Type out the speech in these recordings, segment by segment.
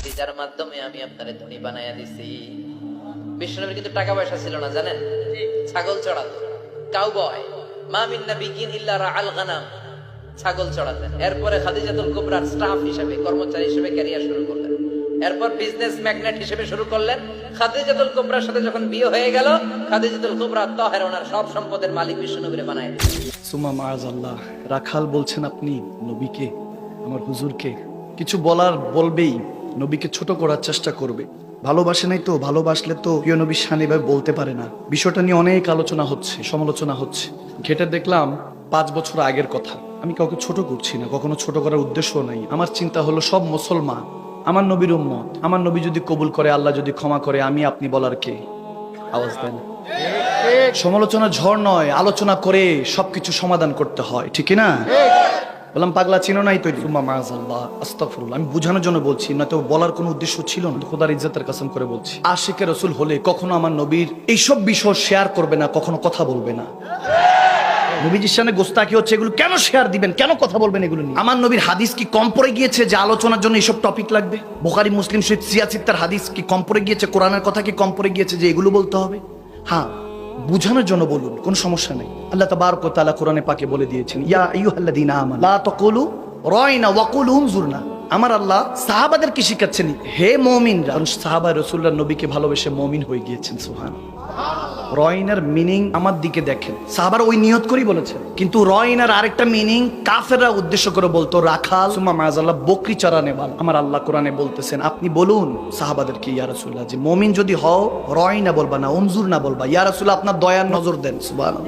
খাদিজার মাধ্যমে আমি আপনারে ধনী বানায়া দিছি। বিষ্ণুনবীর কিন্তু টাকা পয়সা ছিল না জানেন, ছাগল চড়াতো, কাউবয়। মা মিন নাবিয়্যিন ইল্লা রাআল গানাম, ছাগল চড়াতেন। এরপরে খাদিজাতুল কুবরার স্টাফ হিসেবে, কর্মচারী হিসেবে ক্যারিয়ার শুরু করলেন। এরপর বিজনেস ম্যাগনেট হিসেবে শুরু করলেন। খাদিজাতুল কুবরার সাথে যখন বিয়ে হয়ে গেল, খাদিজাতুল কুবরা তাহেরা ওনার সব সম্পদের মালিক বিষ্ণুনবীরে বানায় দিলেন। সুমা মাআযাল্লাহ, রাখাল বলছেন আপনি নবীকে, আমার হুজুরকে কিছু বলার বলবেই, নবীকে ছোট করার চেষ্টা করবে। ভালোবাসে নাই তো, ভালোবাসলে তো প্রিয় নবীর শান এভাবে বলতে পারে না। বিষয়টা নিয়ে অনেক আলোচনা হচ্ছে, সমালোচনা হচ্ছে। ঘেটে দেখলাম 5 বছর আগের কথা। আমি কাউকে ছোট করছি না, কখনো ছোট করার উদ্দেশ্য নাই। আমার চিন্তা হলো সব মুসলমান আমার নবীর উম্মত। আমার নবী যদি কবুল করে, আল্লাহ যদি ক্ষমা করে, আমি আপনি বলার কে? আওয়াজ দেন। সমালোচনা ঝড় নয়, আলোচনা করে সবকিছু সমাধান করতে হয়, ঠিক না? বললাম পাগলা চিনো নাই তৈরি। মাআযাল্লাহ, আস্তাগফিরুল্লাহ। আমি বুঝানোর জন্য বলছি, নয়তো বলার কোনো উদ্দেশ্য ছিল না। খোদার ইজ্জতের কসম করে বলছি, আশিকে রাসূল হলে কখনো আমার নবীর এইসব বিষয় শেয়ার করবে না, কখনো কথা বলবে না। নবীজির সামনে গোস্তাকি হচ্ছে, এগুলো কেন শেয়ার দিবেন, কেন কথা বলবেন এগুলো নিয়ে? আমার নবীর হাদিস কি কম পড়ে গিয়েছে যে আলোচনার জন্য এইসব টপিক লাগবে? বুখারী মুসলিম শরীফ 86 হাদিস কি কম পড়ে গিয়েছে? কোরআনের কথা কি কম পড়ে গিয়েছে যে এগুলো বলতে হবে? হ্যাঁ, বুঝানোর জন্য বলুন, কোনো সমস্যা নেই। আল্লাহ তাবারক ওয়া তাআলা কোরআনে পাকে বলে দিয়েছেন, ইয়া আইয়ুহাল্লাযীনা আমানু লা তাকুলু রাইনা ওয়া কুলু উনজুরনা। আমার আল্লাহ সাহাবাদেরকে শিখাচ্ছেন, হে মুমিনরা। সাহাবা রাসূলুল্লাহ নবীকে ভালোবেসে মুমিন হয়ে গিয়েছেন। সুবহানাল্লাহ। রয়নার মিনিং আমার দিকে দেখেন, সাহাবার ওই নিয়ত করেই বলেছেন। কিন্তু রয়নার আরেকটা মিনিং কাফেররা উদ্দেশ্য করে বলতো, রাখাল সুম্মা মাআযাল্লাহ, বকরি চড়ানে বাল। আমার আল্লাহ কোরআনে বলতেছেন, আপনি বলুন সাহাবাদেরকে, ইয়া রাসূলুল্লাহ, যে মুমিন যদি হও রয়না বলবা না, উনজুর না বলবা। ইয়া রাসূলুল্লাহ, আপনার দয়ার নজর দেন। সুবহানাল্লাহ,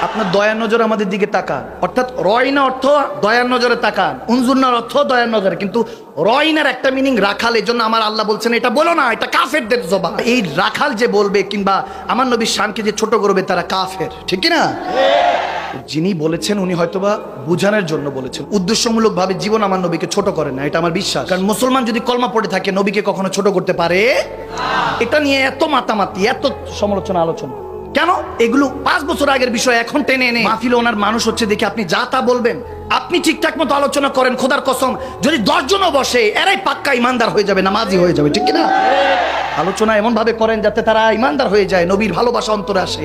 আপনার দয়ার নজর আমাদের দিকে তাকান। অর্থাৎ রয়না অর্থ দয়ার নজরে তাকান, উনজুরনার অর্থ দয়ার নজরে। কিন্তু রয়নার একটা মিনিং রাখাল, এই জন্য আমার আল্লাহ বলছেন এটা বলো না, এটা কাফেরদের জবান। এই রাখাল যে বলবে কিংবা আমার নবীর শানকে যে ছোট করবে, তারা কাফের, ঠিক কি না? যিনি বলেছেন উনি হয়তোবা বুঝানোর জন্য বলেছেন, উদ্দেশ্যমূলক ভাবে জীবন আমার নবীকে ছোট করে না, এটা আমার বিশ্বাস। কারণ মুসলমান যদি কলমা পড়ে থাকে, নবীকে কখনো ছোট করতে পারে? এটা নিয়ে এত মাতামাতি, এত সমালোচনা, আলোচনা কেন? এগুলো 5 বছর আগের বিষয় এখন টেনে এনে মাহফিলে ওনার মানুষ হচ্ছে দেখে আপনি যা তা বলবেন। আপনি ঠিকঠাক মতো আলোচনা করেন, খোদার কসম যদি 10 জনও বসে, এরাই পাক্কা ইমানদার হয়ে যাবে, নামাজি হয়ে যাবে, ঠিক কি না? আলোচনা এমন ভাবে করেন যাতে তারা ইমানদার হয়ে যায়, নবীর ভালোবাসা অন্তরে আসে।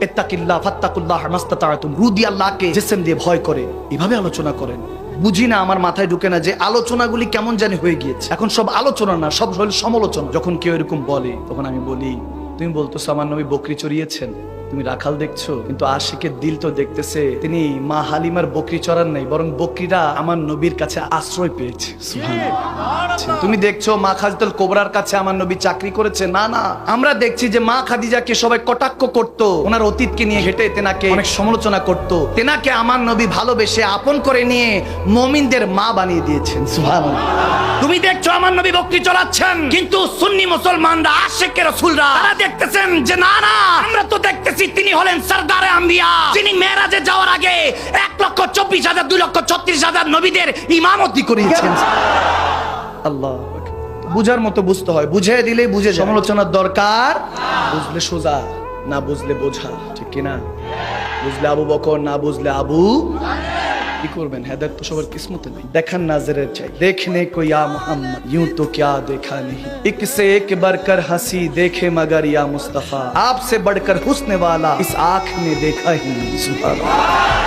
ইত্তাকিল্লাহ ফাত্তাকুল্লাহ মাস্তাতাতুম, রুদি আল্লাহকে জিসম দিয়ে ভয় করে, এভাবে আলোচনা করেন। বুঝি না, আমার মাথায় ঢুকে না যে আলোচনাগুলি কেমন জানি হয়ে গিয়েছে। এখন সব আলোচনা না, সব হল সমালোচনা। যখন কেউ এরকম বলে, তখন আমি বলি, তুমি বলতেছো আমার নবী বকরি চড়িয়েছেন, তুমি রাখাল দেখছো, কিন্তু আশিকের দিল তো দেখতেছে তিনি মা হালিমার বকরি চড়ান নাই, বরং বকরিরা আমার নবীর কাছে আশ্রয় পেয়েছে। সুবহানাল্লাহ। তুমি দেখছো মা খাদিজাতুল কুবরার কাছে আমার নবী চাকরি করেছে? না না, আমরা দেখছি যে মা খাদিজাকে সবাই কটাক্ষ করতো, ওনার অতীতকে নিয়ে হেঁটে তেনাকে অনেক সমালোচনা করতো। তেনাকে আমার নবী ভালোবেসে আপন করে নিয়ে মুমিনদের মা বানিয়ে দিয়েছেন। সুবহানাল্লাহ। তুমি দেখছো আমার নবী বকরি চড়াচ্ছেন, কিন্তু সুন্নি মুসলমানরা, আশিকে রাসূলরা, তারা দেখতেছেন যে না না, আমরা তো দেখতেছি তিনি হলেন সরদারে আম্বিয়া, যিনি মেরাজে যাওয়ার আগে 1,24,000 2,36,000 নবীদের ইমামতি করিয়েছেন। আল্লাহ, বুঝার মতো বুঝতে হয়, বুঝে দিলেই বুঝে যায়। সমালোচনার দরকার, বুঝলে সোজা, না বুঝলে বোঝা, ঠিক কিনা? বুঝলে আবু বকর, না বুঝলে আবু। কি করবেন? হেদায়েত তো সবার কিসমতে নেই। দেখান নাজরের চাই, দেখনে কো ইয়া মুহাম্মদ, यूं तो क्या देखा नहीं, एक से एक बढ़कर हंसी देखे मगर या मुस्तफा, आपसे बढ़कर हुस्न वाला इस आँख ने देखा ही नहीं। सुभान अल्लाह।